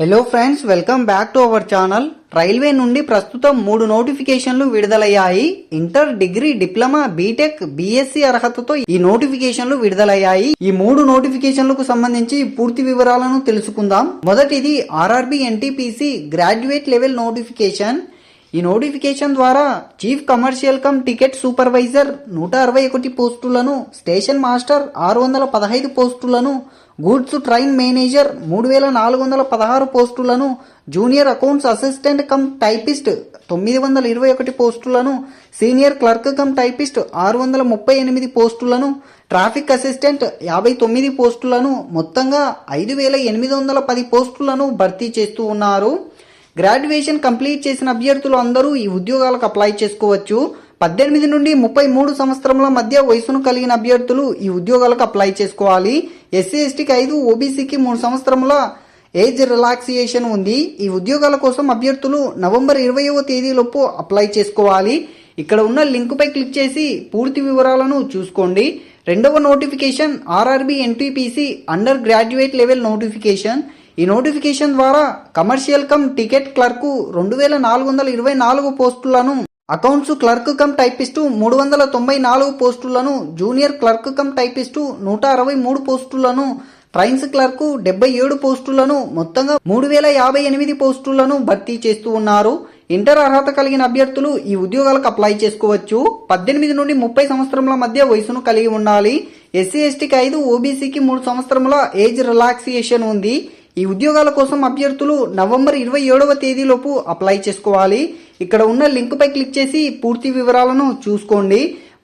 Hello friends, welcome back to our channel. Railway నుండి ప్రస్తుతం 3 నోటిఫికేషన్లు విడుదలయ్యాయి. Inter, degree, diploma, BTech, BSc అర్హతతో ఈ నోటిఫికేషన్లు విడుదలయ్యాయి. ఈ 3 నోటిఫికేషన్లకు సంబంధించి పూర్తి వివరాలను తెలుసుకుందాం. మొదటిది RRB NTPC graduate level notification. ఈ నోటిఫికేషన్ ద్వారా chief commercial come ticket supervisor 161 పోస్టులను, స్టేషన్ మాస్టర్ 615 పోస్టులను, గూడ్స్ ట్రైన్ మేనేజర్ 3416 పోస్టులను, junior accounts assistant cum typist 921 పోస్టులను, సీనియర్ క్లర్క్ కమ్ టైపిస్ట్ 638 పోస్టులను, ట్రాఫిక్ అసిస్టెంట్ 59 పోస్టులను, మొత్తంగా 5810 పోస్టులను భర్తీ చేస్తూ ఉన్నారు. గ్రాడ్యుయేషన్ కంప్లీట్ చేసిన అభ్యర్థులు అందరూ ఈ ఉద్యోగాలకు అప్లై చేసుకోవచ్చు. 18 నుండి 33 సంవత్సరముల మధ్య వయసును కలిగిన అభ్యర్థులు ఈ ఉద్యోగాలకు అప్లై చేసుకోవాలి. ఎస్సీ ఎస్టీకి 5, ఓబీసీకి 3 సంవత్సరముల ఏజ్ రిలాక్సియేషన్ ఉంది. ఈ ఉద్యోగాల కోసం అభ్యర్థులు నవంబర్ 20వ తేదీలోపు అప్లై చేసుకోవాలి. ఇక్కడ ఉన్న లింక్ పై క్లిక్ చేసి పూర్తి వివరాలను చూసుకోండి. రెండవ notification RRB NTPC under graduate level notification. ఈ నోటిఫికేషన్ ద్వారా కమర్షియల్ కమ్ టికెట్ క్లర్కు 2424 పోస్టులను, అకౌంట్స్ క్లర్క్ కమ్ టైపిస్టు 394 పోస్టులను, జూనియర్ క్లర్క్ కమ్ టైపిస్టు 163 పోస్టులను, ట్రైన్స్ క్లర్కు 77 పోస్టులను, మొత్తంగా 3058 పోస్టులను భర్తీ చేస్తూ ఉన్నారు. ఇంటర్ అర్హత కలిగిన అభ్యర్థులు ఈ ఉద్యోగాలకు అప్లై చేసుకోవచ్చు. 18 నుండి 30 సంవత్సరముల మధ్య వయసును కలిగి ఉండాలి. ఎస్సీ ఎస్టీకి 5, ఓబీసీకి 3 సంవత్సరముల ఏజ్ రిలాక్సియేషన్ ఉంది. ఈ ఉద్యోగాల కోసం అభ్యర్థులు నవంబర్ 27వ తేదీలోపు అప్లై చేసుకోవాలి. ఇక్కడ ఉన్న లింక్ పై క్లిక్ చేసి పూర్తి వివరాలను చూసుకోండి.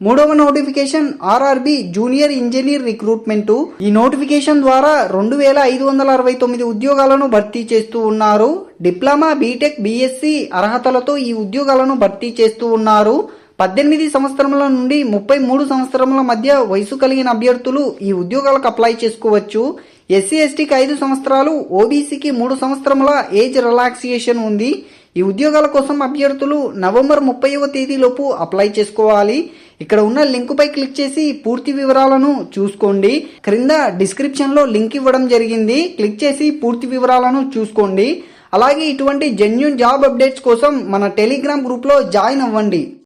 మూడవ notification RRB junior engineer recruitment. ఈ నోటిఫికేషన్ ద్వారా 2569 ఉద్యోగాలను భర్తీ చేస్తూ ఉన్నారు. డిప్లొమా, బీటెక్, బీఎస్సీ అర్హతలతో ఈ ఉద్యోగాలను భర్తీ చేస్తూ ఉన్నారు. 18 సంవత్సరముల నుండి 33 సంవత్సరముల మధ్య వయసు కలిగిన అభ్యర్థులు ఈ ఉద్యోగాలకు అప్లై చేసుకోవచ్చు. ఎస్సీ ఎస్టీకి 5 సంవత్సరాలు, ఓబీసీకి 3 సంవత్సరముల ఏజ్ రిలాక్సియేషన్ ఉంది. ఈ ఉద్యోగాల కోసం అభ్యర్థులు నవంబర్ 30వ తేదీలోపు అప్లై చేసుకోవాలి. ఇక్కడ ఉన్న లింక్ పై క్లిక్ చేసి పూర్తి వివరాలను చూసుకోండి. క్రింద డిస్క్రిప్షన్ లో లింక్ ఇవ్వడం జరిగింది. క్లిక్ చేసి పూర్తి వివరాలను చూసుకోండి. అలాగే ఇటువంటి జెన్యూన్ జాబ్ అప్డేట్స్ కోసం మన టెలిగ్రామ్ గ్రూప్ లో జాయిన్ అవ్వండి.